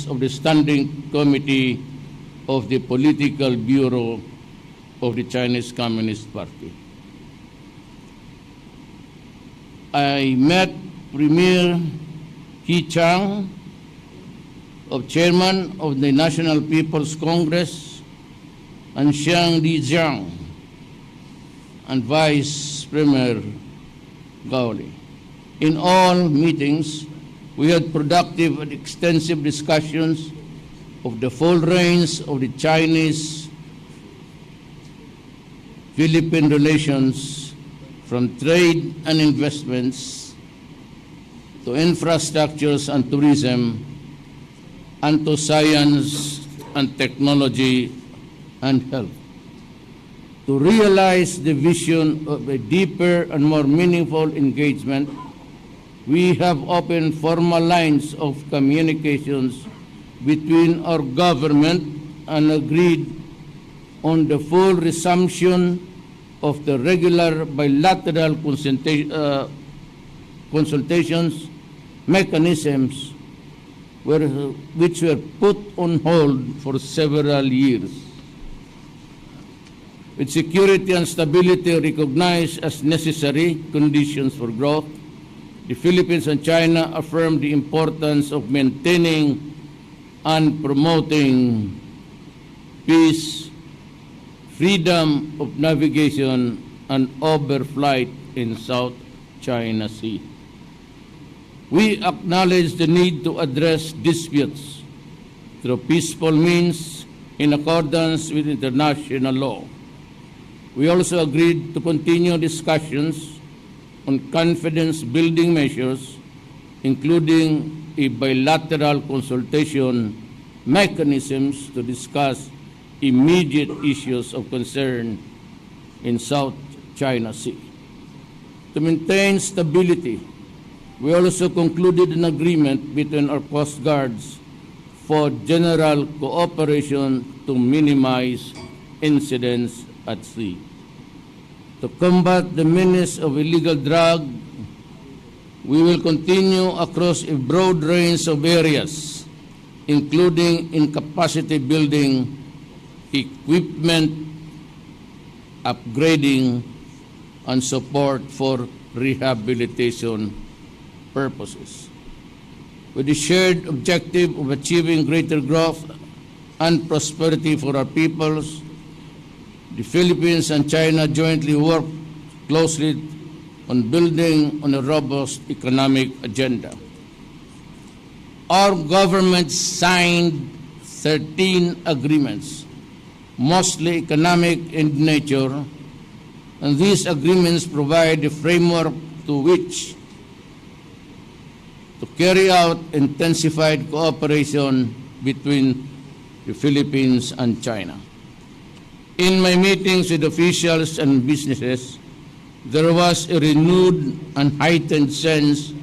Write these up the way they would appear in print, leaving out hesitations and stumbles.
of the Standing Committee of the Political Bureau of the Chinese Communist Party. I met Premier He Chang, Chairman of the National People's Congress, and Xiang Lijiang, and Vice Premier Gao Li. In all meetings, we had productive and extensive discussions of the full range of the Chinese-Philippine relations, from trade and investments to infrastructures and tourism, and to science and technology and health. To realize the vision of a deeper and more meaningful engagement, we have opened formal lines of communications between our government and agreed on the full resumption of the regular bilateral consultations mechanisms which were put on hold for several years. With security and stability recognized as necessary conditions for growth, the Philippines and China affirmed the importance of maintaining and promoting peace, freedom of navigation, and overflight in South China Sea. We acknowledge the need to address disputes through peaceful means in accordance with international law. We also agreed to continue discussions on confidence-building measures, including a bilateral consultation mechanisms to discuss immediate issues of concern in South China Sea. To maintain stability, we also concluded an agreement between our Coast Guards for general cooperation to minimize incidents at sea. To combat the menace of illegal drug, we will continue across a broad range of areas, including in capacity building, equipment upgrading, and support for rehabilitation purposes. With the shared objective of achieving greater growth and prosperity for our peoples, the Philippines and China jointly work closely on building on a robust economic agenda. Our government signed 13 agreements, mostly economic in nature, and these agreements provide a framework to which to carry out intensified cooperation between the Philippines and China. In my meetings with officials and businesses, there was a renewed and heightened sense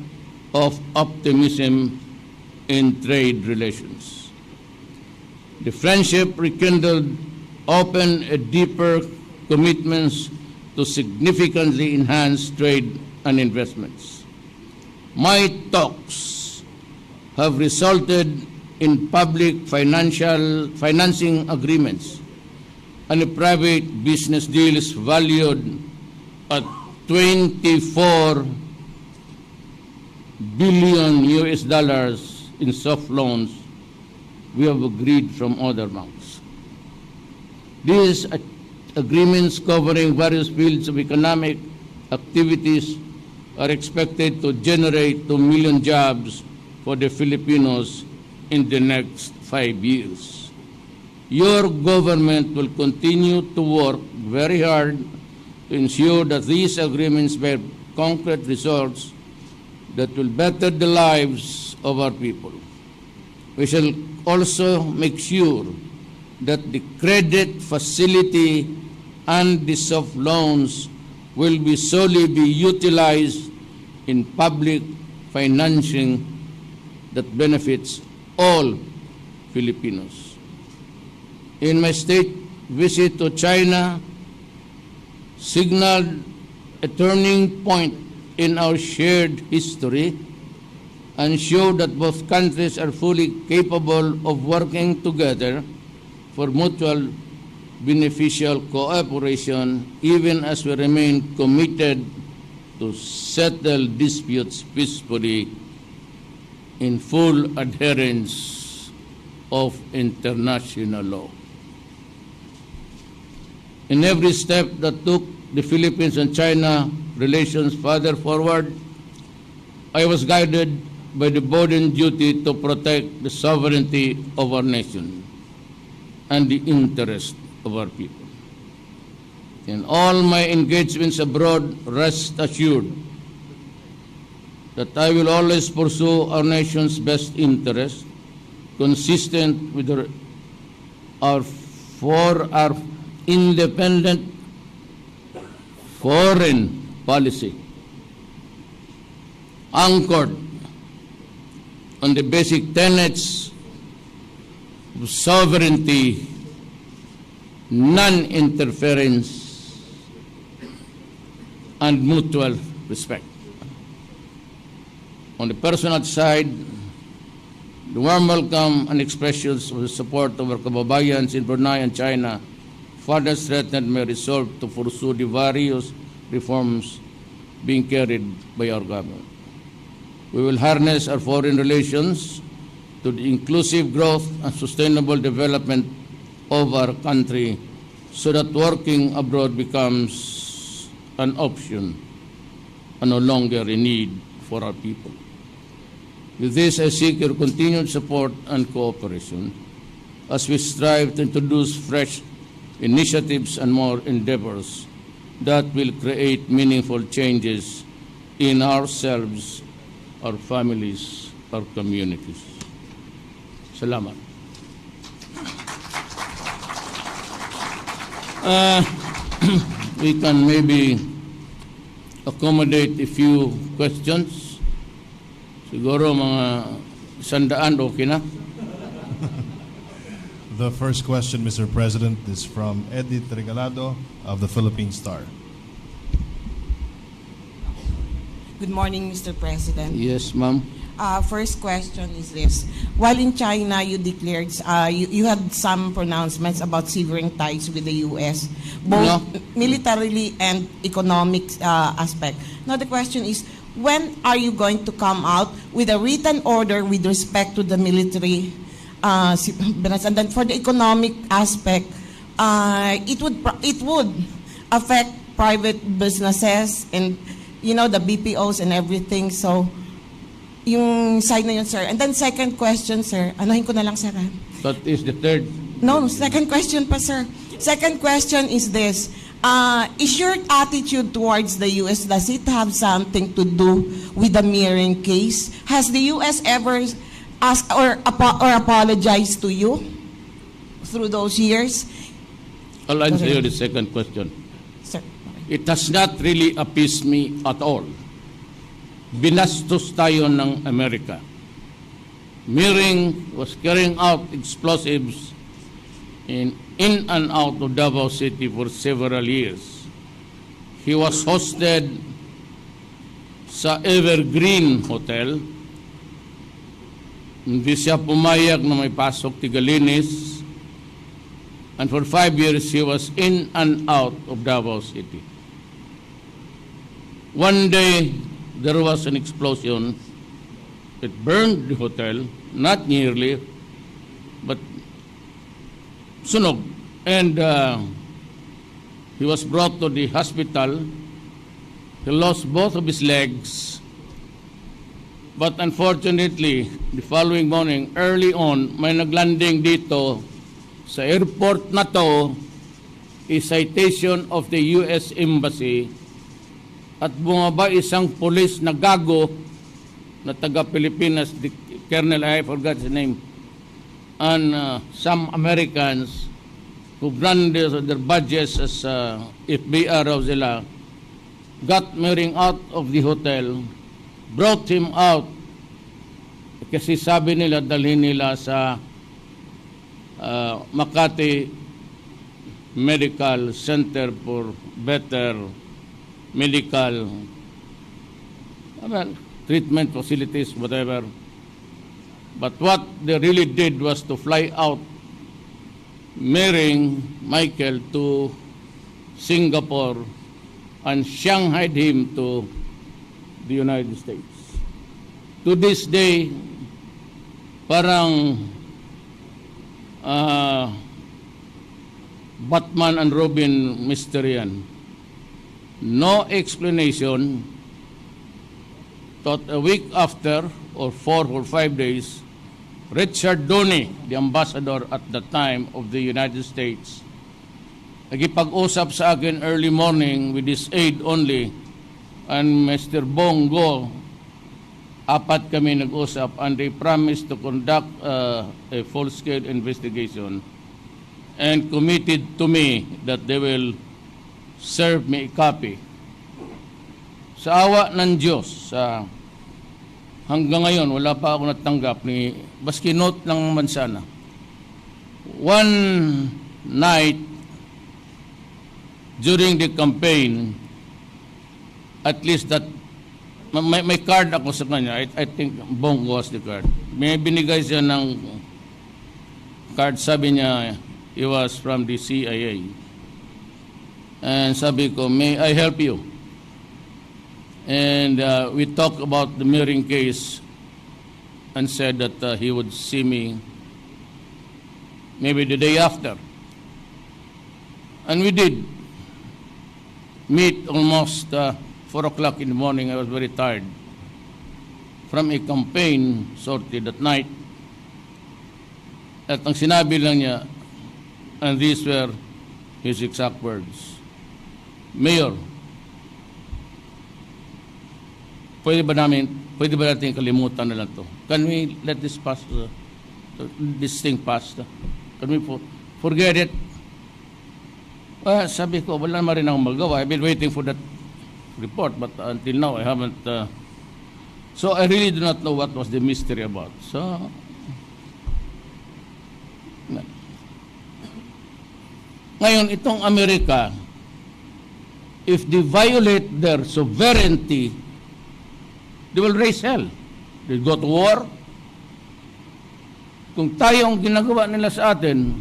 of optimism in trade relations. The friendship rekindled opened a deeper commitments to significantly enhance trade and investments. My talks have resulted in public financing agreements and a private business deals valued at $24 billion in soft loans we have agreed from other banks. These agreements covering various fields of economic activities are expected to generate 2 million jobs for the Filipinos in the next 5 years. Your government will continue to work very hard to ensure that these agreements bear concrete results that will better the lives of our people. We shall also make sure that the credit facility and the soft loans will be solely be utilized in public financing that benefits all Filipinos. In my state visit to China, signaled a turning point in our shared history, and show that both countries are fully capable of working together for mutual beneficial cooperation, even as we remain committed to settle disputes peacefully in full adherence of international law. In every step that took the Philippines and China relations further forward, I was guided by the bounden duty to protect the sovereignty of our nation and the interest of our people. In all my engagements abroad, rest assured that I will always pursue our nation's best interest, consistent with our independent foreign policy, anchored on the basic tenets of sovereignty, non-interference, and mutual respect. On the personal side, the warm welcome and expressions of the support of our kababayans in Brunei and China further strengthened my resolve to pursue the various reforms being carried by our government. We will harness our foreign relations to the inclusive growth and sustainable development of our country so that working abroad becomes an option and no longer a need for our people. With this, I seek your continued support and cooperation as we strive to introduce fresh initiatives and more endeavors that will create meaningful changes in ourselves, our families, our communities. Salamat. We can maybe accommodate a few questions. Siguro mga 100 okay na? The first question, Mr. President, is from Edith Regalado of the Philippine Star. Good morning, Mr. President. Yes, ma'am. First question is this. While in China, you declared, you had some pronouncements about severing ties with the U.S., both militarily and economic aspect. Now the question is, when are you going to come out with a written order with respect to the military and then for the economic aspect, it would affect private businesses and, you know, the BPOs and everything. So, yung side na yun, sir. And then second question, sir. Anuhin ko na lang, sir. That is the third. No, second question pa, sir. Second question is this. Is your attitude towards the U.S., does it have something to do with the mirroring case? Has the U.S. ever asked or apologized to you through those years? I'll answer you the second question. Sir. It has not really appeased me at all. Binastos tayo ng Amerika. Mirring was carrying out explosives in and out of Davao City for several years. He was hosted sa Evergreen Hotel. Hindi siya pumayag na may pasok tigalinis. And for 5 years, he was in and out of Davao City. One day, there was an explosion. It burned the hotel, not nearly, but sunog. And he was brought to the hospital. He lost both of his legs. But unfortunately, the following morning, early on, may naglanding dito sa airport na to, a citation of the U.S. Embassy at bumaba isang police na gago na taga-Pilipinas, the Colonel, I forgot his name, and some Americans who ran their badges as FBI raw sila, got Mirring out of the hotel, brought him out kasi sabi nila dalhin nila sa Makati Medical Center for better medical. Well, treatment facilities, whatever. But what they really did was to fly out, marrying Michael to Singapore and Shanghaied him to the United States. To this day, parang Batman and Robin mystery yan. No explanation. Thought a week after, or 4 or 5 days, Richard Doney, the ambassador at the time of the United States, nagipag-usap sa akin early morning with his aide only, and Mr. Bongo, apat kami nag-usap, and they promised to conduct a full-scale investigation and committed to me that they will serve me a copy. Sa awa ng Diyos, hanggang ngayon, wala pa ako natanggap ni, baski note lang man sana. One night, during the campaign, at least that, may card ako sa kanya. I think Bongo was the card. May binigay siya ng card, sabi niya, he was from the CIA. And sabi ko, may I help you? And we talked about the mirroring case and said that he would see me maybe the day after. And we did meet almost 4 o'clock in the morning. I was very tired from a campaign sortie that night. At ang sinabi lang niya, and these were his exact words, Mayor, pwede ba natin kalimutan na lang to? Can we let this pass, this thing pass? Can we forget it? Well, sabi ko, wala naman rin akong magawa. I've been waiting for that report, but until now, I haven't. So I really do not know what was the mystery about. So, ngayon, itong Amerika, if they violate their sovereignty, they will raise hell. They go to war. Kung tayong ginagawa nila sa atin,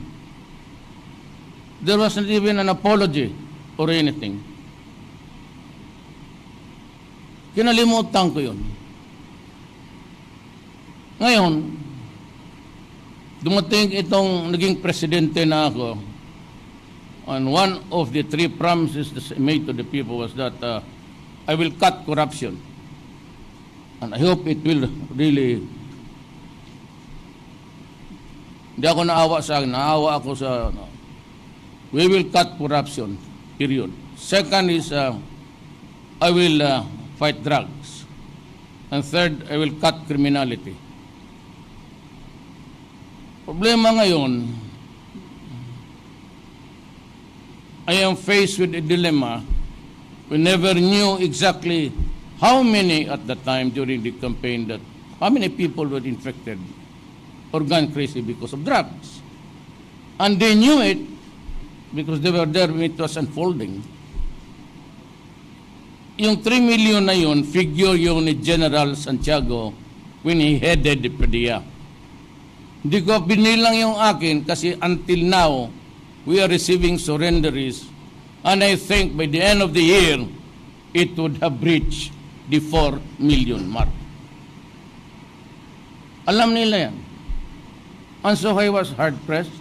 there wasn't even an apology or anything. Kinalimutan ko yun. Ngayon, dumating itong naging presidente na ako, and one of the 3 promises that I made to the people was that I will cut corruption. And I hope it will really. Hindi ako naawa sa akin, naawa ako sa, we will cut corruption, period. Second is, I will fight drugs. And third, I will cut criminality. Problema ngayon, I am faced with a dilemma. We never knew exactly how many at the time during the campaign how many people were infected or gone crazy because of drugs. And they knew it because they were there when it was unfolding. Yung 3 million na yun, figure yung ni General Santiago when he headed the PDEA. Hindi ko binilang yung akin kasi until now, we are receiving surrenderies, and I think by the end of the year, it would have reached the 4 million mark. Alam nila yan. And so I was hard-pressed.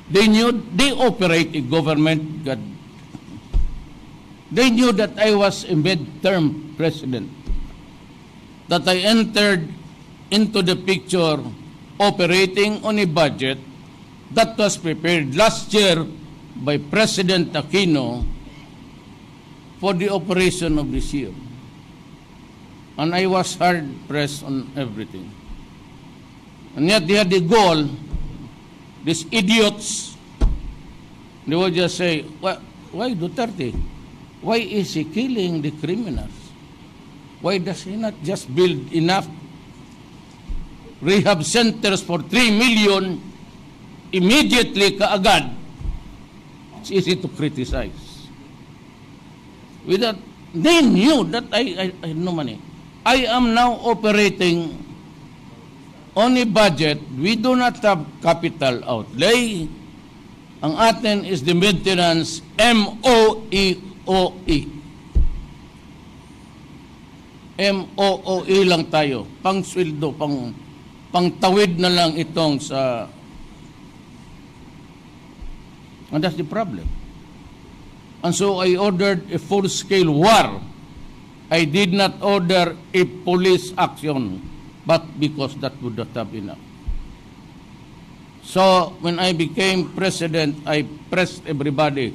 They knew, they operate a government. They knew that I was a mid-term president, that I entered into the picture operating on a budget that was prepared last year by President Aquino for the operation of this year. And I was hard-pressed on everything. And yet they had the goal, these idiots, they would just say, why Duterte? Why is he killing the criminals? Why does he not just build enough rehab centers for 3 million immediately kaagad? It's easy to criticize. With that, they knew that I had no money. I am now operating on a budget. We do not have capital outlay. Ang atin is the maintenance, MOEOE. MOOE lang tayo. Pang-sweldo, pang-tawid na lang itong sa... And that's the problem. And so I ordered a full-scale war. I did not order a police action, but because that would not have enough. So when I became president, I pressed everybody.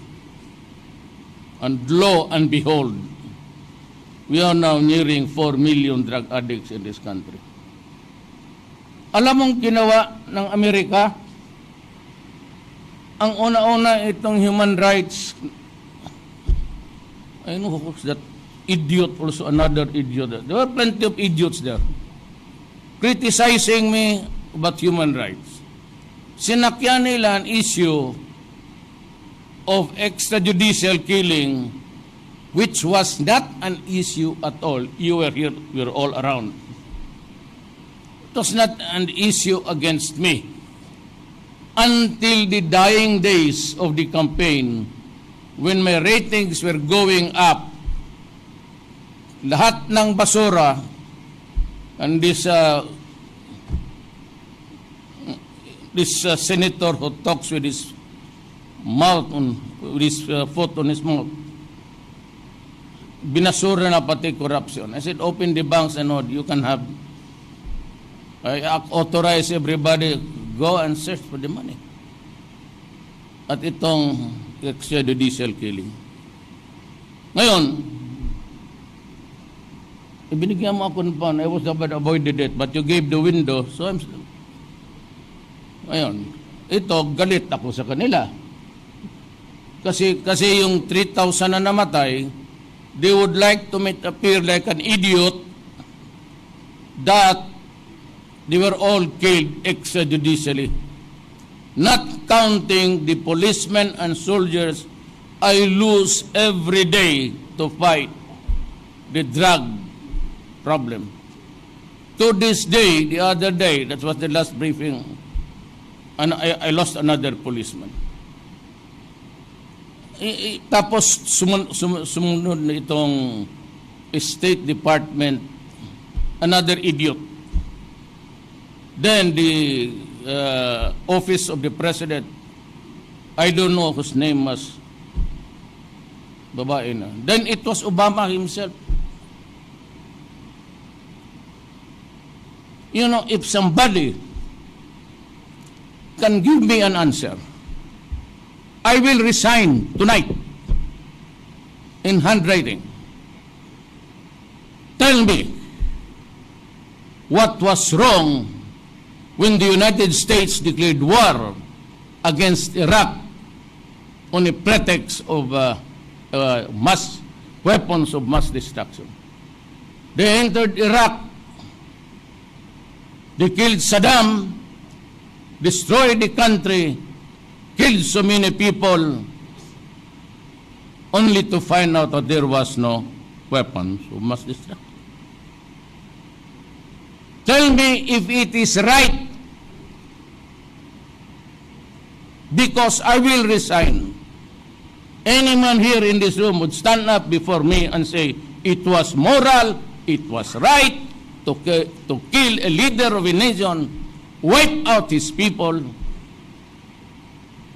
And lo and behold, we are now nearing 4 million drug addicts in this country. Alam mong ginawa ng Amerika? Ang una-una itong human rights, I know who's that idiot, also another idiot. There were plenty of idiots there criticizing me about human rights. Sinakyan nila an issue of extrajudicial killing, which was not an issue at all. You were here, we were all around. It was not an issue against me. Until the dying days of the campaign, when my ratings were going up, lahat ng basura, and this senator who talks with his mouth with his foot on his mouth, binasura na pati corruption. I said, open the banks and all, you can have. I authorize everybody, go and search for the money. At itong extrajudicial killing. Ngayon, ibinigyan mo ako ng pan. I was about avoided it, but you gave the window, so I'm... Ngayon, ito, galit ako sa kanila. Kasi yung 3,000 na namatay, they would like to make appear like an idiot that they were all killed extrajudicially. Not counting the policemen and soldiers I lose every day to fight the drug problem. To this day, the other day, that was the last briefing, and I lost another policeman. Tapos sumunod na itong State Department, another idiot. Then the Office of the President, I don't know whose name was, babae na. Then it was Obama himself. You know, if somebody can give me an answer, I will resign tonight in handwriting. Tell me what was wrong when the United States declared war against Iraq on a pretext of mass weapons of mass destruction. They entered Iraq, they killed Saddam, destroyed the country, killed so many people, only to find out that there was no weapons of mass destruction. Tell me if it is right, because I will resign. Any man here in this room would stand up before me and say, it was moral, it was right to kill a leader of a nation, wipe out his people,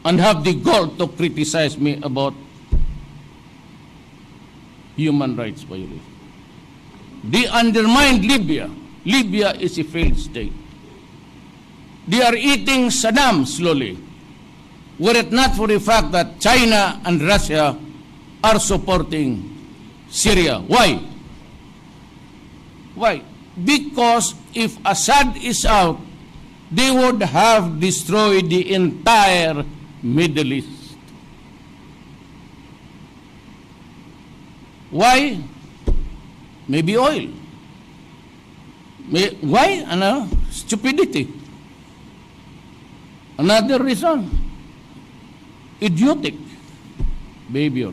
and have the gall to criticize me about human rights violation. They undermined Libya. Libya is a failed state. They are eating Saddam slowly. Were it not for the fact that China and Russia are supporting Syria. Why? Why? Because if Assad is out, they would have destroyed the entire Middle East. Why? Maybe oil. Why? Stupidity. Another reason. Idiotic behavior.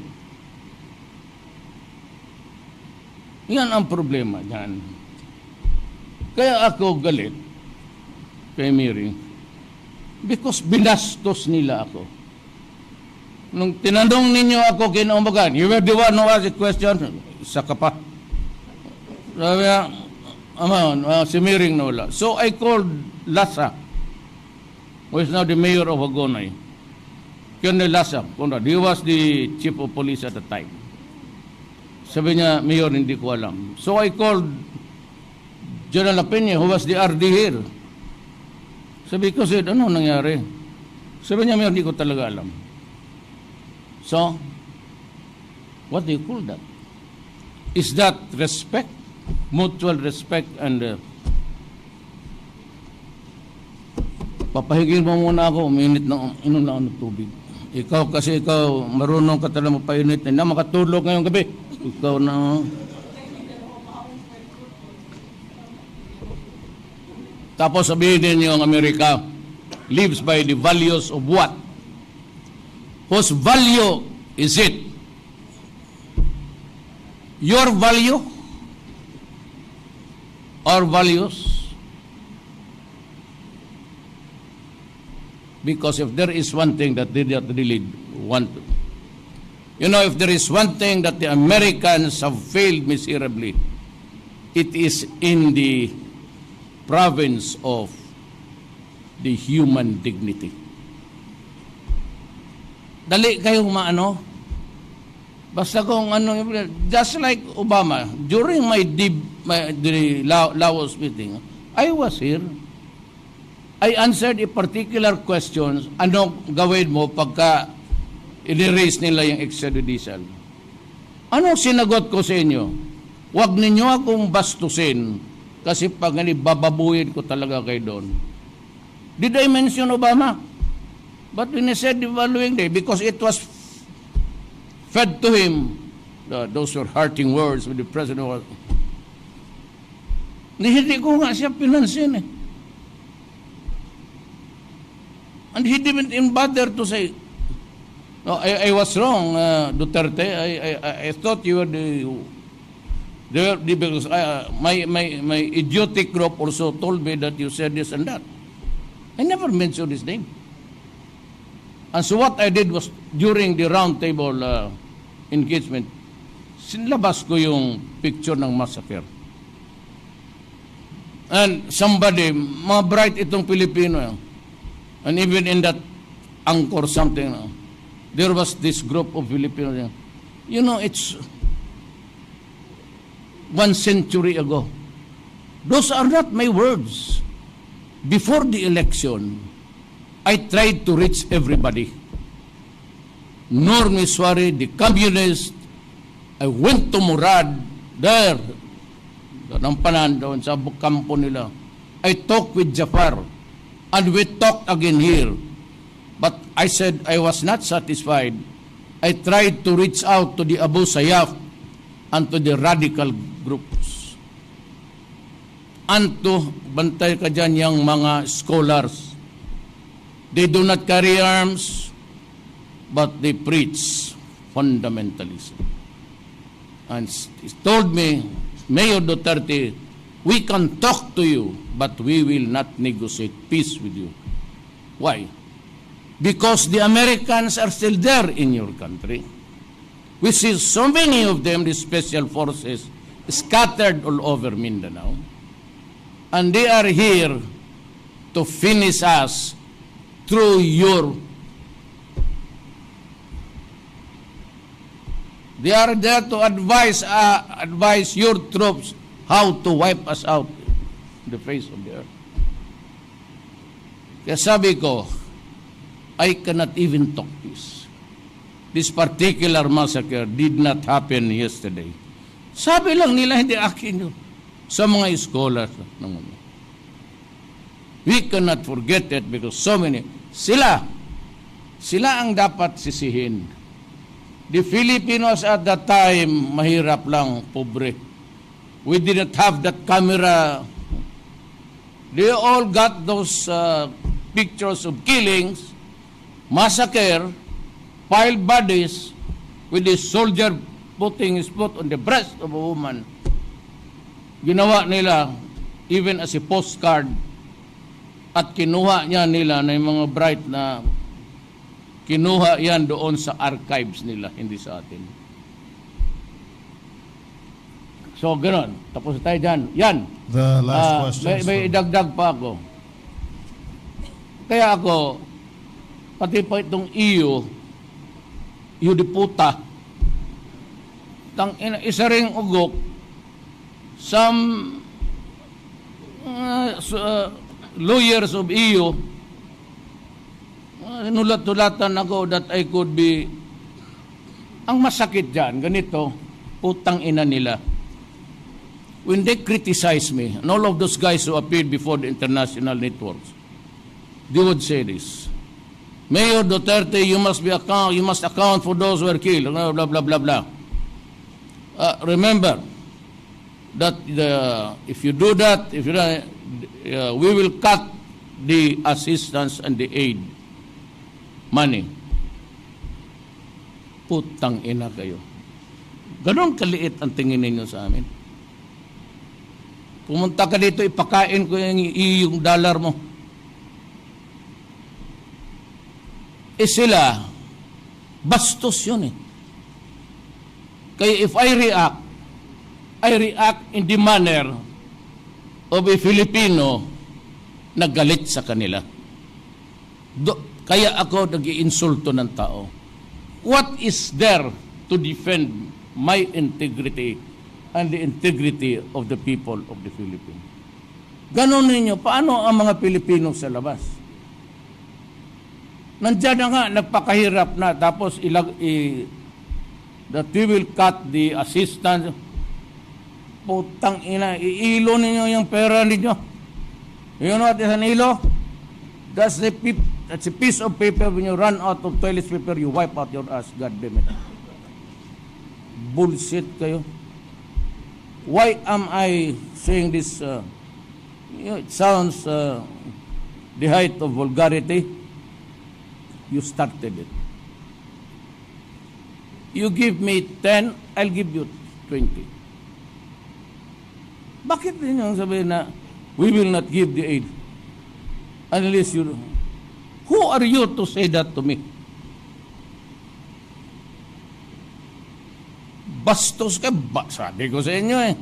Yan ang problema dyan. Kaya ako galit kay Mary because binastos nila ako. Nung tinanong ninyo ako kinaumagan, you were the one who asked the question, isa ka pa. Sabi niya, si Miring na wala. So I called Lasa, who is now the mayor of Hagonay. Colonel Lasa, he was the chief of police at the time. Sabi niya, Mayor, hindi ko alam. So I called General Peña, who was the RD here. Sabi ko, ano nangyari? Sabi niya, Mayor, hindi ko talaga alam. So, what do you call that? Is that respect? Mutual respect and papahigil mo muna ako, uminit na inom na ako ng tubig. Ikaw kasi marunong ka talaga mapainit na makatulog ngayong gabi. Ikaw na. Tapos sabihin ninyo ang Amerika lives by the values of what? Whose value is it? Your value? Our values? Because if there is one thing that they don't really want to, if there is one thing that the Americans have failed miserably, it is in the province of the human dignity. Dali kayong basta kung just like Obama, during the Laos meeting, I was here. I answered a particular question, ano gawin mo pagka i-raise nila yung extrajudicial? Ano sinagot ko sa inyo? Huwag ninyo akong bastusin kasi pag bababuhin ko talaga kayo doon. Did I mention Obama? But when I said the following day, because it was fed to him, those were hurting words with the president. Hindi ko nga siya pinansin eh. And he didn't even bother to say, no, I was wrong, Duterte. I thought you were because my idiotic group also told me that you said this and that. I never mentioned his name. And so what I did was, during the round table engagement, sinlabas ko yung picture ng massacre. And somebody, mga bright itong Pilipino, and even in that anchor something, there was this group of Filipinos. It's 1 century ago. Those are not my words. Before the election, I tried to reach everybody. Norm Iswari, the communist, I went to Murad, there, Nampanan, doon sa kampo nila. I talked with Jafar, and we talked again here. But I said I was not satisfied. I tried to reach out to the Abu Sayyaf and to the radical groups. And to, bantay ka dyan yung mga scholars. They do not carry arms, but they preach fundamentalism. And he told me, Mayor Duterte, we can talk to you, but we will not negotiate peace with you. Why? Because the Americans are still there in your country. We see so many of them, the special forces, scattered all over Mindanao. And they are here to finish us through your... They are there to advise your troops how to wipe us out in the face of the earth. Kaya sabi ko, I cannot even talk this. This particular massacre did not happen yesterday. Sabi lang nila, hindi akin yun. Sa mga scholars. We cannot forget it because so many, sila ang dapat sisihin. The Filipinos at that time, mahirap lang, pobre. We didn't have that camera. They all got those pictures of killings, massacre, piled bodies, with the soldier putting his foot on the breast of a woman. Ginawa nila even as a postcard, at kinuha niya nila na yung mga bright na kinuha yan doon sa archives nila, hindi sa atin. So, gano'n. Tapos tayo dyan. Yan. The last question. May idagdag pa ako. Kaya ako, pati pa itong iyo diputa, isa ring ugok, some lawyers of EU, nulat-tulatan ako that I could be, ang masakit dyan, ganito, putang ina nila. When they criticize me, and all of those guys who appeared before the international networks, they would say this: Mayor Duterte, you must account for those who were killed, blah, blah, blah, blah, blah. Remember that if you do that, we will cut the assistance and the aid money. Putang ina kayo. Ganon kaliit ang tingin ninyo sa amin. Pumunta ka dito, ipakain ko yung dollar mo. Sila, bastos yun eh. Kaya if I react in the manner of a Filipino na galit sa kanila. Kaya ako nag-iinsulto ng tao. What is there to defend my integrity and the integrity of the people of the Philippines? Ganon ninyo, paano ang mga Pilipino sa labas? Nandiyan na nga, nagpakahirap na, tapos that we will cut the assistance. Putang ina, iilo ninyo yung pera ninyo. You know what is an ilo? That's a piece of paper. When you run out of toilet paper, you wipe out your ass. God damn it. Bullshit kayo. Why am I saying this? It sounds the height of vulgarity. You started it. You give me 10, I'll give you 20. Bakit din yung sabihin na we will not give the aid unless you... Who are you to say that to me? Bastos ka ba? Sabi ko sa inyo eh.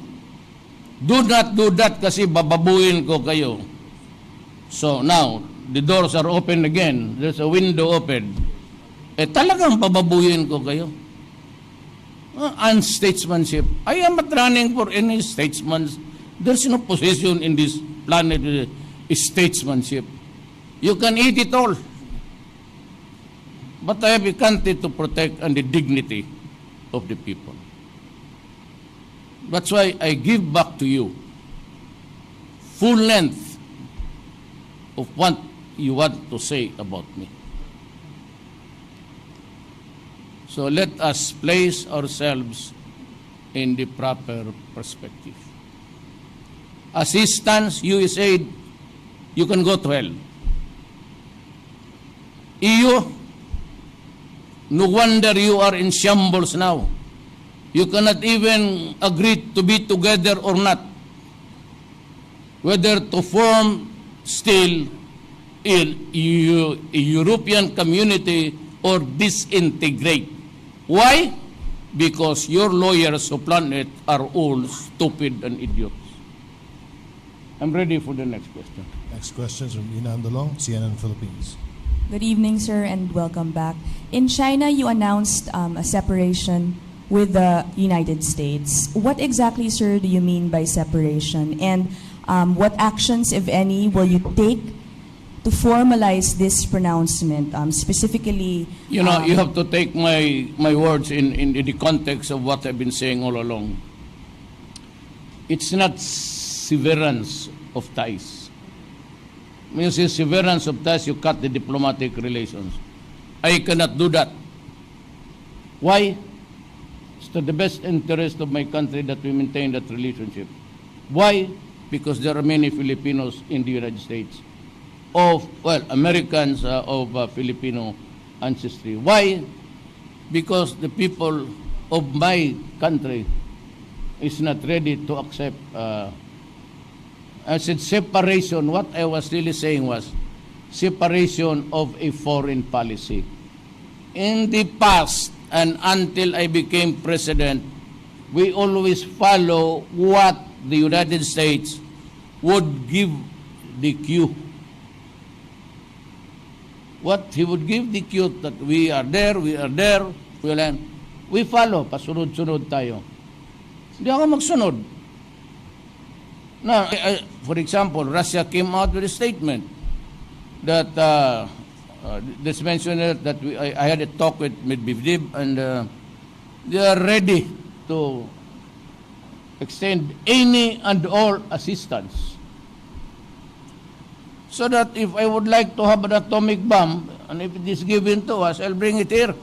Do not do that kasi bababuin ko kayo. So now, the doors are open again. There's a window open. Talagang bababuin ko kayo. Unstatesmanship. I am not running for any statesman. There's no position in this planet statesmanship. You can eat it all. But I have a country to protect and the dignity of the people. That's why I give back to you full length of what you want to say about me. So let us place ourselves in the proper perspective. Assistance, USAID, you can go to hell. EU, no wonder you are in shambles now. You cannot even agree to be together or not. Whether to form still a European community or disintegrate. Why? Because your lawyers who plan it are all stupid and idiots. I'm ready for the next question. Next question is from Ina Andalong, CNN Philippines. Good evening, sir, and welcome back. In China, you announced a separation with the United States. What exactly, sir, do you mean by separation? And what actions, if any, will you take to formalize this pronouncement, specifically? You know, you have to take my words in the context of what I've been saying all along. It's not severance of ties. When you say severance of ties, you cut the diplomatic relations. I cannot do that. Why? It's to the best interest of my country that we maintain that relationship. Why? Because there are many Filipinos in the United States. Americans of Filipino ancestry. Why? Because the people of my country is not ready to accept I said separation. What I was really saying was separation of a foreign policy. In the past, and until I became president, we always follow what the United States would give the cue. What he would give the cue that we are there, we follow, pasunod-sunod tayo. Hindi ako magsunod. Now, for example, Russia came out with a statement that this mentioned that I had a talk with Medvedev, and they are ready to extend any and all assistance. So that if I would like to have an atomic bomb, and if it is given to us, I'll bring it here.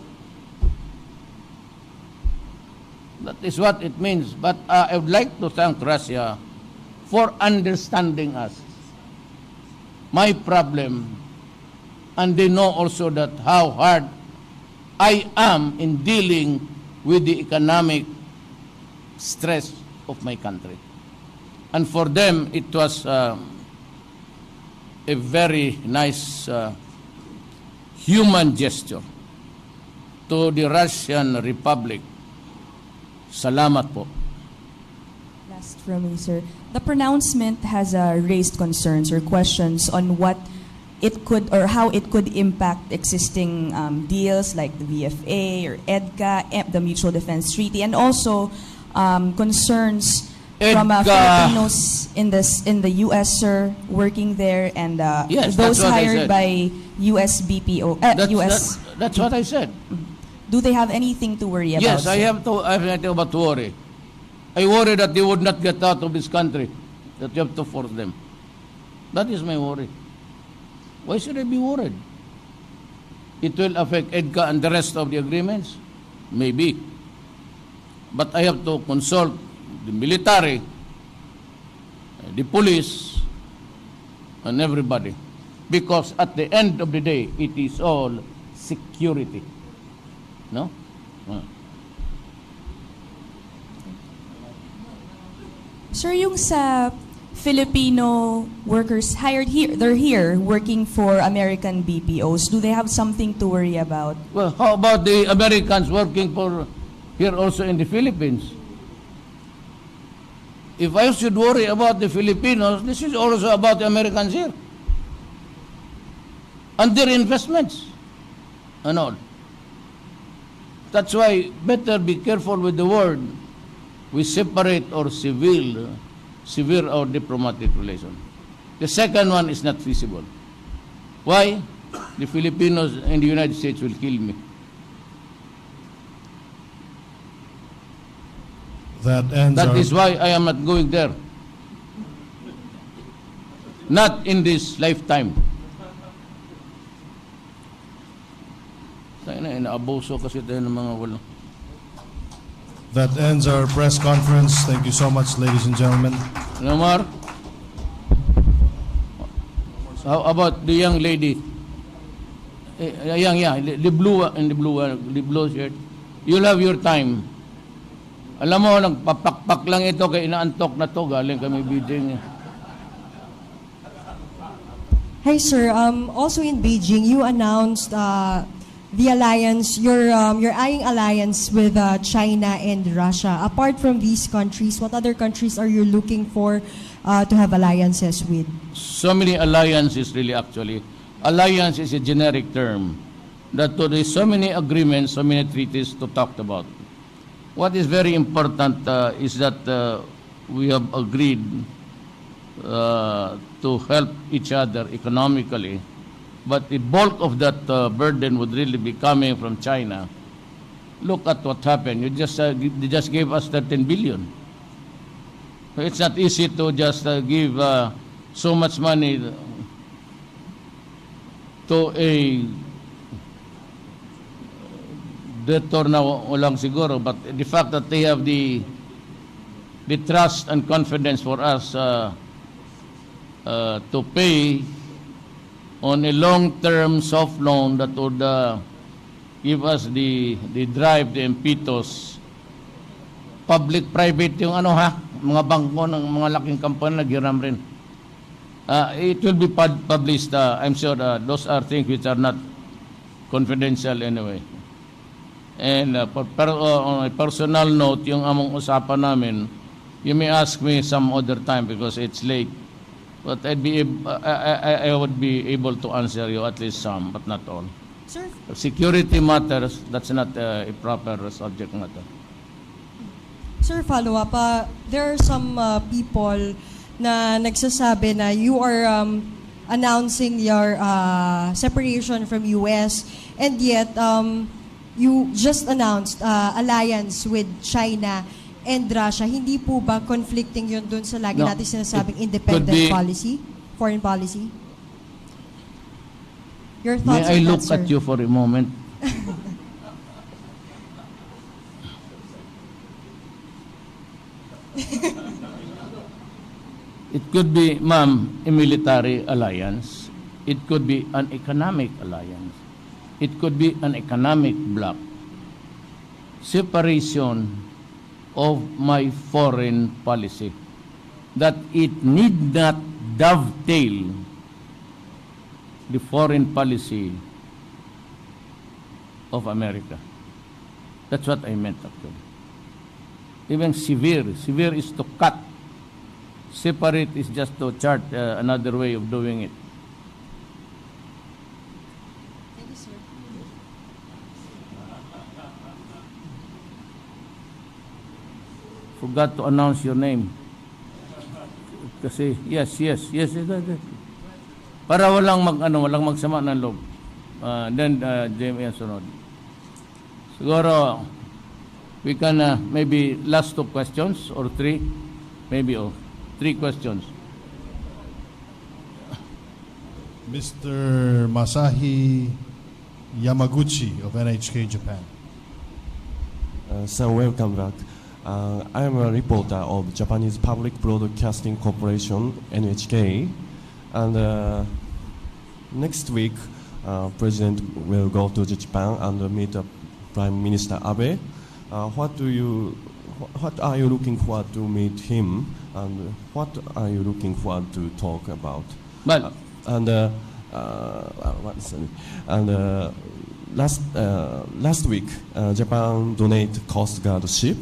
That is what it means. But I would like to thank Russia for understanding us. My problem, and they know also that how hard I am in dealing with the economic stress of my country. And for them, it was a very nice human gesture. To the Russian Republic, salamat po. Last from me, sir. The pronouncement has raised concerns or questions on what it could or how it could impact existing deals like the VFA or EDCA, the Mutual Defense Treaty, and also concerns from Filipinos in the U.S., sir, working there, and Yes, those that's what I hired said. by U.S. BPO, U.S. That's what I said. Do they have anything to worry about? Yes, I sir? have nothing about to worry. I worry that they would not get out of this country, that you have to force them. That is my worry. Why should I be worried? It will affect EDCA and the rest of the agreements? Maybe. But I have to consult the military, the police, and everybody. Because at the end of the day, it is all security. No? Sir, yung sa Filipino workers hired here, they're here working for American BPOs. Do they have something to worry about? Well, how about the Americans working for here also in the Philippines? If I should worry about the Filipinos, this is also about the Americans here. And their investments and all. That's why better be careful with the word we separate or severe or diplomatic relation. The second one is not feasible. Why? The Filipinos in the United States will kill me. That is why I am not going there. Not in this lifetime. Tayo na, inaabuso kasi tayo ng mga walang. That ends our press conference. Thank you so much, ladies and gentlemen. Ano, Mark? How about the young lady? The blue shirt. You'll have your time. Alam mo, nagpapakpak lang ito kaya inaantok na to. Galing kami Beijing. Hi, sir. Also in Beijing, you announced the alliance, you're eyeing alliance with China and Russia. Apart from these countries, what other countries are you looking for to have alliances with? So many alliances, really, actually. Alliance is a generic term. That there is so many agreements, so many treaties to talk about. What is very important is that we have agreed to help each other economically, but the bulk of that burden would really be coming from China. Look at what happened. They just gave us 13 billion. It's not easy to just give so much money to a debtor na walang siguro, but the fact that they have the trust and confidence for us to pay on a long-term soft loan that would give us the drive, the impetus. Public-private yung mga bangko ng mga laking company naghiram rin. It will be published. I'm sure those are things which are not confidential anyway. And on a personal note, yung among usapan namin, you may ask me some other time because it's late. But I would be able to answer you at least some, but not all. Sir, Security matters, that's not a proper subject matter. Sir, follow up. There are some people na nagsasabi na you are announcing your separation from US, and yet you just announced alliance with China and Russia. Hindi po ba conflicting yun dun sa lagi No, natin sinasabing it independent could be- policy, foreign policy? Your May thoughts I on look that, sir? at you for a moment? It could be, ma'am, a military alliance. It could be an economic alliance. It could be an economic bloc. Separation of my foreign policy. That it need not dovetail the foreign policy of America. That's what I meant actually. Even severe is to cut. Separate is just to chart another way of doing it. Thank you, sir. Forgot to announce your name. Kasi, yes. Para walang magsama ng loob. Then, Jamie ang sunod. Siguro, we can, maybe last 2 questions or 3. Maybe, 3 questions. Mr. Masahi Yamaguchi of NHK Japan. So welcome back. I am a reporter of Japanese Public Broadcasting Corporation, NHK, and next week, President will go to Japan and meet Prime Minister Abe. What are you looking forward to meet him, and what are you looking forward to talk about? Well, Last week, Japan donated Coast Guard ship.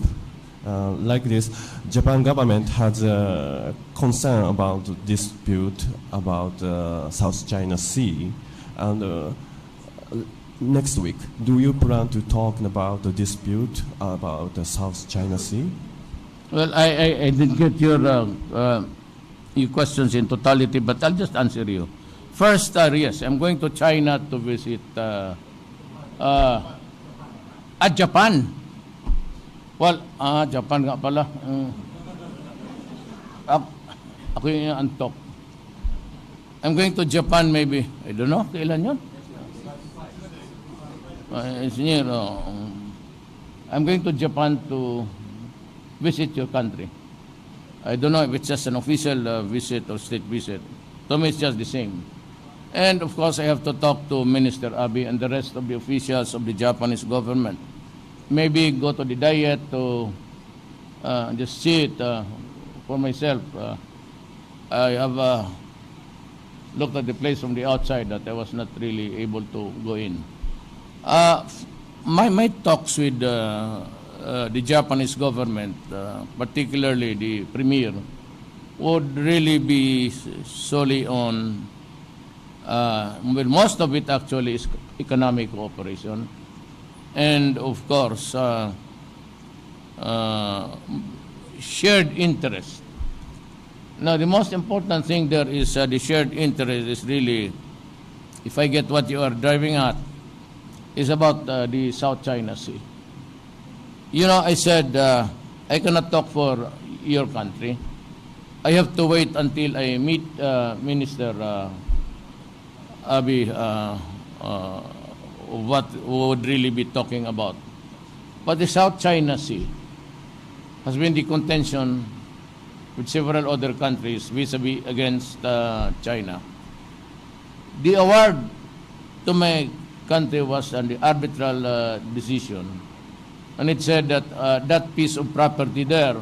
Like this, Japan government has a concern about dispute about South China Sea, and next week, do you plan to talk about the dispute about the South China Sea? well, I didn't get your questions in totality, but I'll just answer you. First, yes, I'm going to China to visit Japan. Well, Japan nga pala. Ako yung antok. I'm going to Japan maybe. I don't know, kailan yun? Engineer, I'm going to Japan to visit your country. I don't know if it's just an official visit or state visit. To me, it's just the same. And of course, I have to talk to Minister Abe and the rest of the officials of the Japanese government. Maybe go to the diet to just see it for myself. I have looked at the place from the outside that I was not really able to go in. My talks with the Japanese government, particularly the premier, would really be solely on, well, most of it actually is economic cooperation. And of course, shared interest. Now, the most important thing there is the shared interest is really, if I get what you are driving at, is about the South China Sea. You know, I said I cannot talk for your country. I have to wait until I meet Minister Abe, what would really be talking about. But the South China Sea has been the contention with several other countries vis-a-vis against China. The award to my country was on the arbitral decision, and it said that that piece of property there,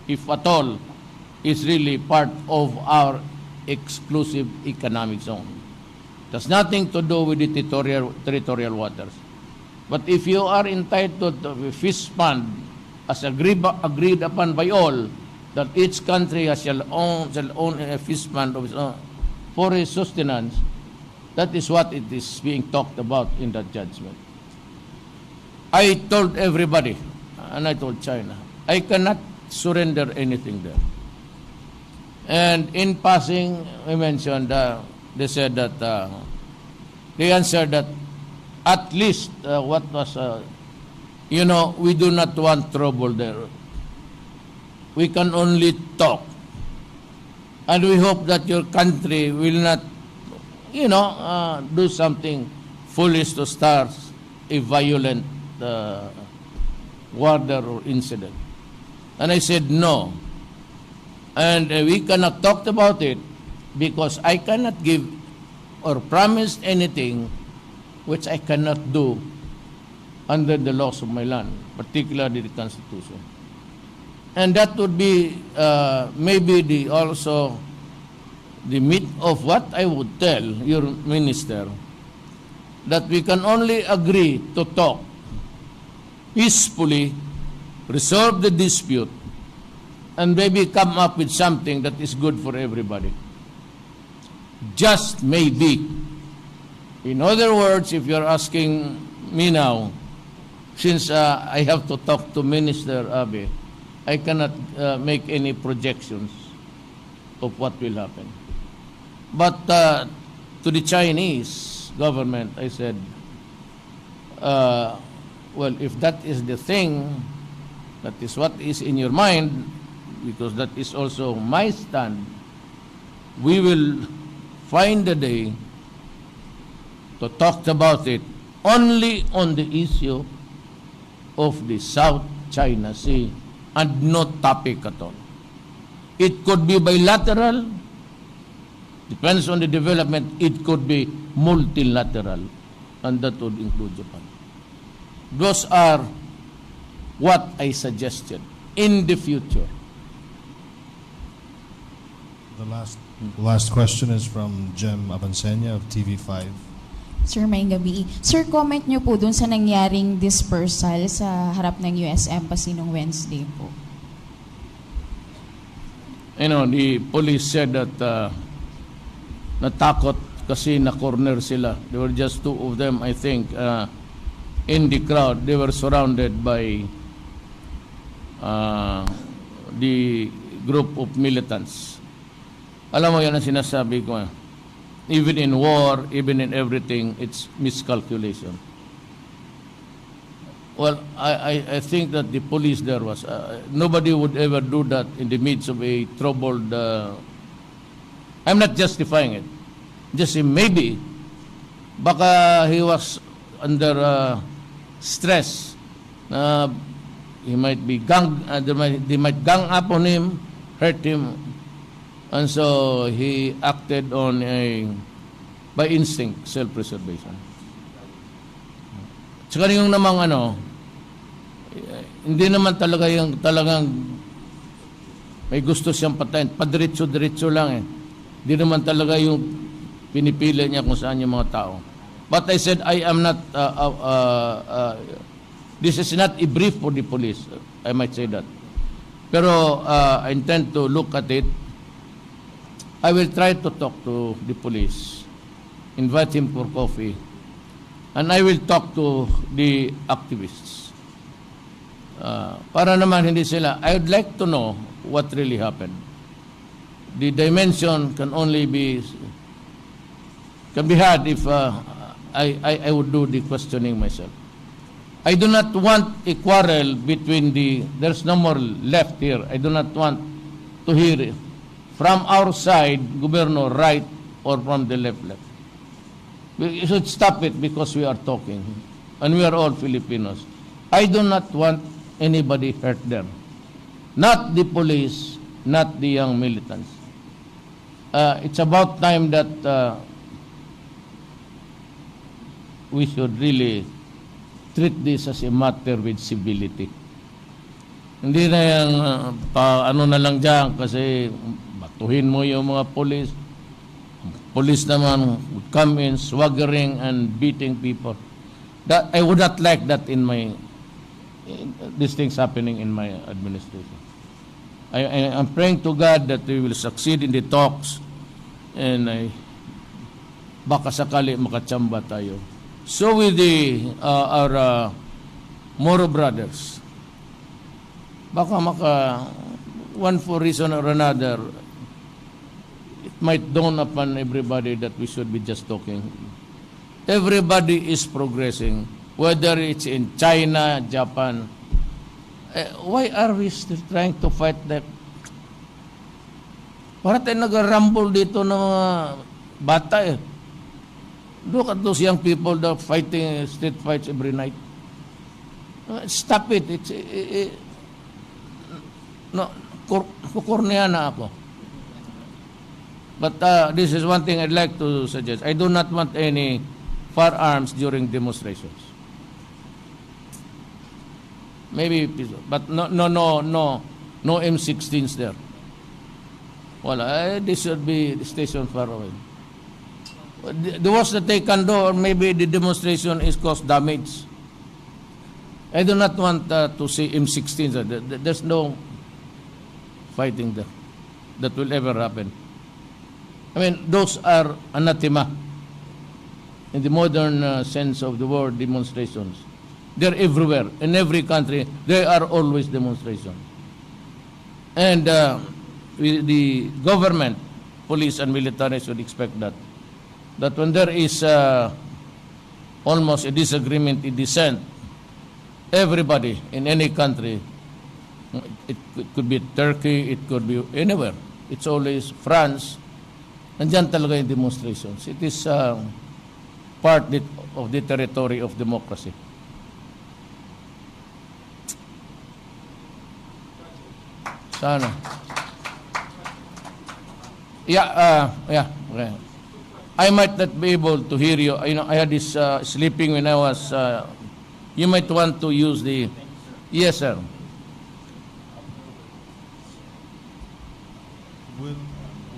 if at all, is really part of our exclusive economic zone. It has nothing to do with the territorial waters. But if you are entitled to a fish fund as agreed upon by all, that each country shall own a fish fund of its own for its sustenance, that is what it is being talked about in that judgment. I told everybody, and I told China, I cannot surrender anything there. And in passing, we mentioned, they said that, they answered that at least what was, we do not want trouble there. We can only talk. And we hope that your country will not, do something foolish to start a violent war there or incident. And I said no. And we cannot talk about it because I cannot give or promise anything which I cannot do under the laws of my land, particularly the Constitution. And that would be maybe also the meat of what I would tell your minister, that we can only agree to talk peacefully, resolve the dispute, and maybe come up with something that is good for everybody. Just maybe. In other words, if you're asking me now, since I have to talk to Minister Abe, I cannot make any projections of what will happen. But to the Chinese government, I said, well, if that is the thing, that is what is in your mind, because that is also my stand, we will find a day to talk about it only on the issue of the South China Sea and no topic at all. It could be bilateral, depends on the development. It could be multilateral, and that would include Japan. Those are what I suggested in the future. The last question is from Jem Abansenya of TV5. Sir, may gabi. Sir, comment nyo po dun sa nangyaring dispersal sa harap ng US Embassy nung Wednesday po. The police said that natakot kasi na-corner sila. There were just two of them, I think, in the crowd. They were surrounded by the group of militants. Alam mo, yan ang sinasabi ko. Even in war, even in everything, it's miscalculation. Well, I think that the police there was, nobody would ever do that in the midst of a troubled, I'm not justifying it. Just say maybe, baka he was under stress. He might be they might gang up on him, hurt him, and so he acted on by instinct, self-preservation. Tsaka yung namang hindi naman talagang may gusto siyang patayin. Padiretso-diretso lang Hindi naman talaga yung pinipili niya kung saan yung mga tao. But I said, I am not, this is not a brief for the police. I might say that. Pero I intend to look at it. I will try to talk to the police, invite him for coffee, and I will talk to the activists. Para naman hindi sila, I would like to know what really happened. The dimension can be had if I would do the questioning myself. I do not want a quarrel between there's no more left here. I do not want to hear from our side, Governor, right, or from the left. We should stop it because we are talking, and we are all Filipinos. I do not want anybody hurt there. Not the police, not the young militants. It's about time that we should really treat this as a matter with civility. Hindi na yung na lang dyan kasi batuhin mo yung mga police. Police naman would come in swaggering and beating people. That I would not like that these things happening in my administration. I'm praying to God that we will succeed in the talks, and baka sakali makachamba tayo. So with our Moro brothers, baka one for reason or another, it might dawn upon everybody that we should be just talking. Everybody is progressing, whether it's in China, Japan. Why are we still trying to fight that? Para tayo nag-rumble dito ng mga bata eh. Look at those young people that are fighting street fights every night. Stop it. Kukurniya na ako. But this is one thing I'd like to suggest. I do not want any firearms during demonstrations. Maybe, but no M16s there. Well, this should be stationed far away. The worst that they can do, or maybe the demonstration is cause damage. I do not want to see M16s. There's no fighting there that will ever happen. I mean, those are anathema in the modern sense of the word, demonstrations. They're everywhere. In every country, there are always demonstrations. And the government, police and military should expect that when there is almost a disagreement in dissent, everybody in any country, it could be Turkey, it could be anywhere. It's always France. Nandiyan talaga yung demonstrations. It is part of the territory of democracy. Sana. Yeah. Okay. I might not be able to hear you. You know, I had this sleeping when I was. You might want to use the. Yes, sir.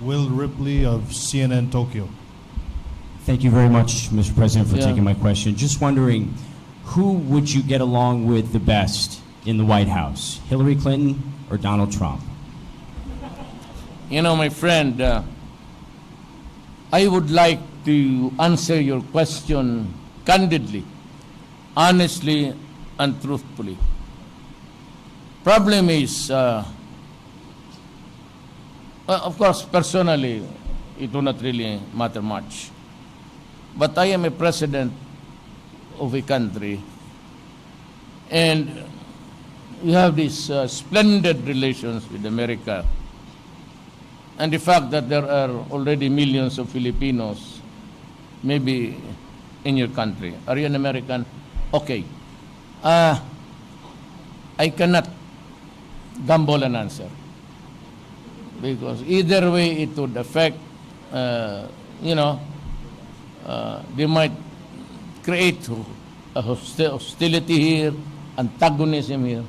Will Ripley of CNN Tokyo. Thank you very much, Mr. President, for Yeah. taking my question. Just wondering, who would you get along with the best in the White House, Hillary Clinton or Donald Trump? You know, my friend, I would like to answer your question candidly, honestly, and truthfully. Problem is, of course, personally, it will not really matter much. But I am a president of a country, and we have these splendid relations with America. And the fact that there are already millions of Filipinos, maybe in your country. Are you an American? Okay. I cannot gamble an answer. Because either way it would affect, they might create a hostility here, antagonism here.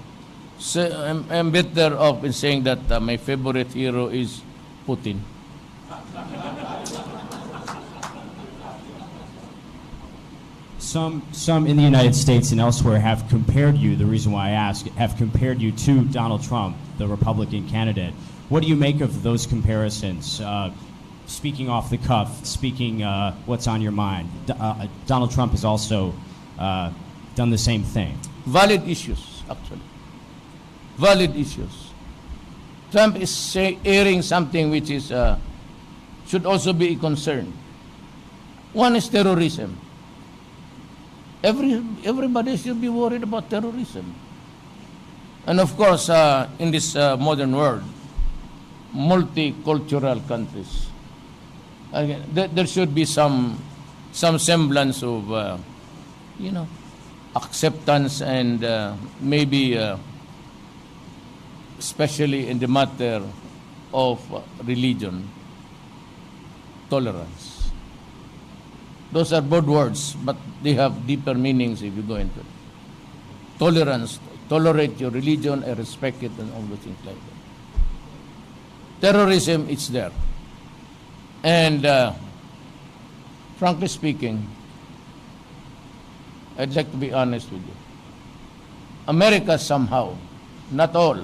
So I'm better off in saying that my favorite hero is Putin. Some in the United States and elsewhere have compared you, the reason why I ask, have compared you to Donald Trump, the Republican candidate. What do you make of those comparisons? Speaking off the cuff, speaking what's on your mind. Donald Trump has also done the same thing. Valid issues, actually. Valid issues. Trump is airing something which is should also be a concern. One is terrorism. Everybody should be worried about terrorism. And of course, in this modern world, multicultural countries, again, there should be some semblance of, acceptance and maybe, especially in the matter of religion, tolerance. Those are broad words, but they have deeper meanings if you go into it. Tolerance, tolerate your religion and respect it and all the things like that. Terrorism, it's there. And frankly speaking, I'd like to be honest with you. America somehow, not all,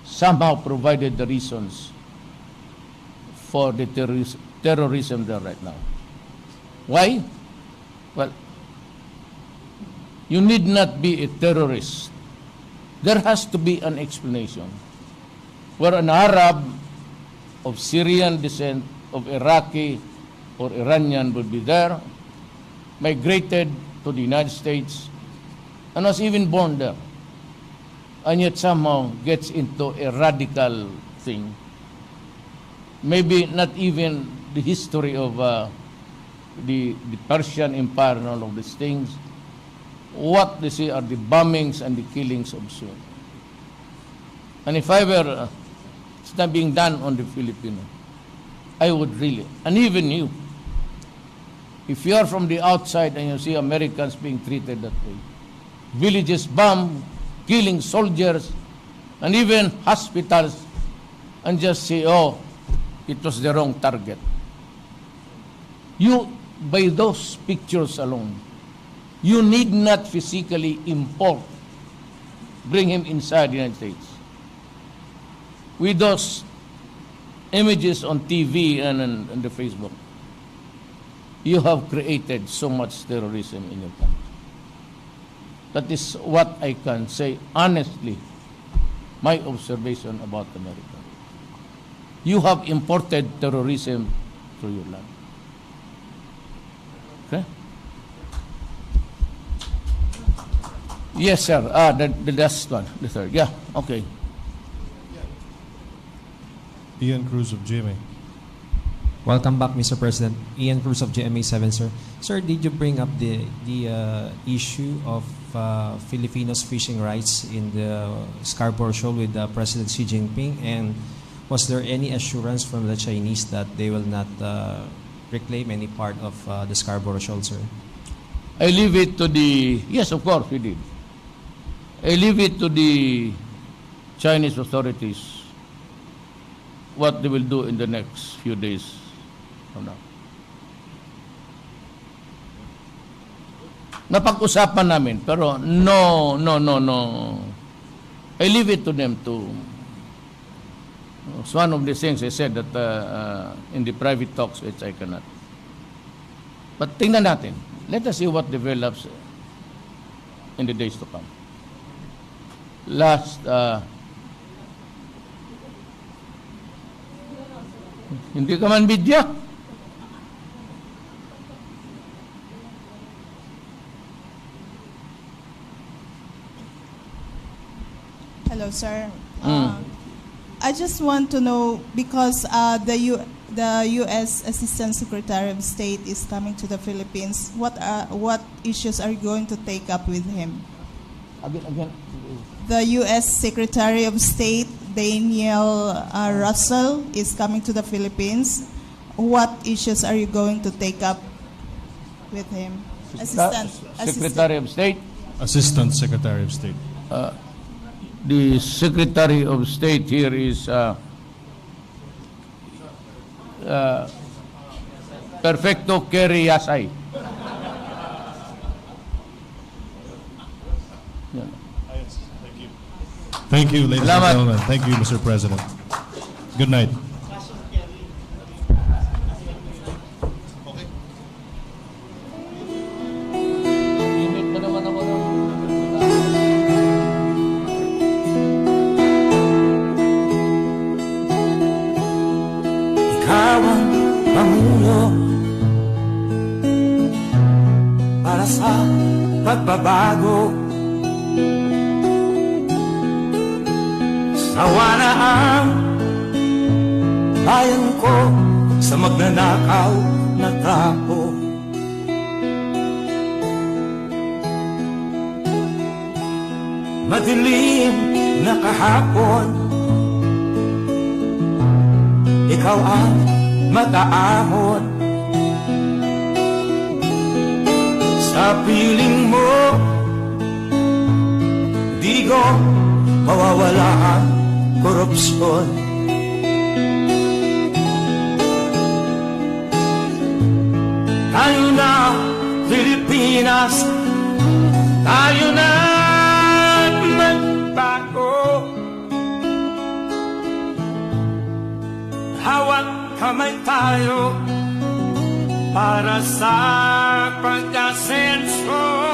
somehow provided the reasons for the terrorism there right now. Why? Well, you need not be a terrorist. There has to be an explanation. Where an Arab of Syrian descent, of Iraqi or Iranian would be there, migrated to the United States, and was even born there, and yet somehow gets into a radical thing. Maybe not even the history of the Persian Empire and all of these things. What they see are the bombings and the killings of Sunni. And if I were it's not being done on the Filipino, I would really, and even you, if you are from the outside and you see Americans being treated that way, villages bombed, killing soldiers, and even hospitals, and just say, oh, it was the wrong target. You, by those pictures alone, you need not physically bring him inside the United States. With those images on TV and on the Facebook, you have created so much terrorism in your country. That is what I can say honestly, my observation about America. You have imported terrorism to your land. Okay? Yes, sir. The last one, the third. Yeah, okay. Ian Cruz of GMA. Welcome back, Mr. President. Ian Cruz of GMA7, sir. Sir, did you bring up the issue of Filipinos' fishing rights in the Scarborough Shoal with President Xi Jinping? And was there any assurance from the Chinese that they will not reclaim any part of the Scarborough Shoal, sir? I leave it to the, yes, of course we did. I leave it to the Chinese authorities what they will do in the next few days from now. Napag-usapan namin, pero no. I leave it to them to, it's one of the things I said that in the private talks, which I cannot. But tingnan natin. Let us see what develops in the days to come. Last, hindi ka man bidya. Hello, sir. I just want to know, because the U.S. Assistant Secretary of State is coming to the Philippines, what issues are you going to take up with him? Again. The U.S. Secretary of State, Daniel Russell, is coming to the Philippines. What issues are you going to take up with him? Secretary of State? Assistant Secretary of State. The Secretary of State here is Perfecto Kerry Yasay. Thank you, ladies and gentlemen. Thank you, Mr. President. Good night. Ikaw ang pangulo para sa pagbabago. Sawa na ang bayan ko sa magnanakaw na tao. Madilim na kahapon, ikaw ang mataahon. Sa piling mo, di ko mawawala ang korupsyon. Tayo na, Pilipinas, tayo na magbago. Hawak kamay tayo para sa pag-asenso.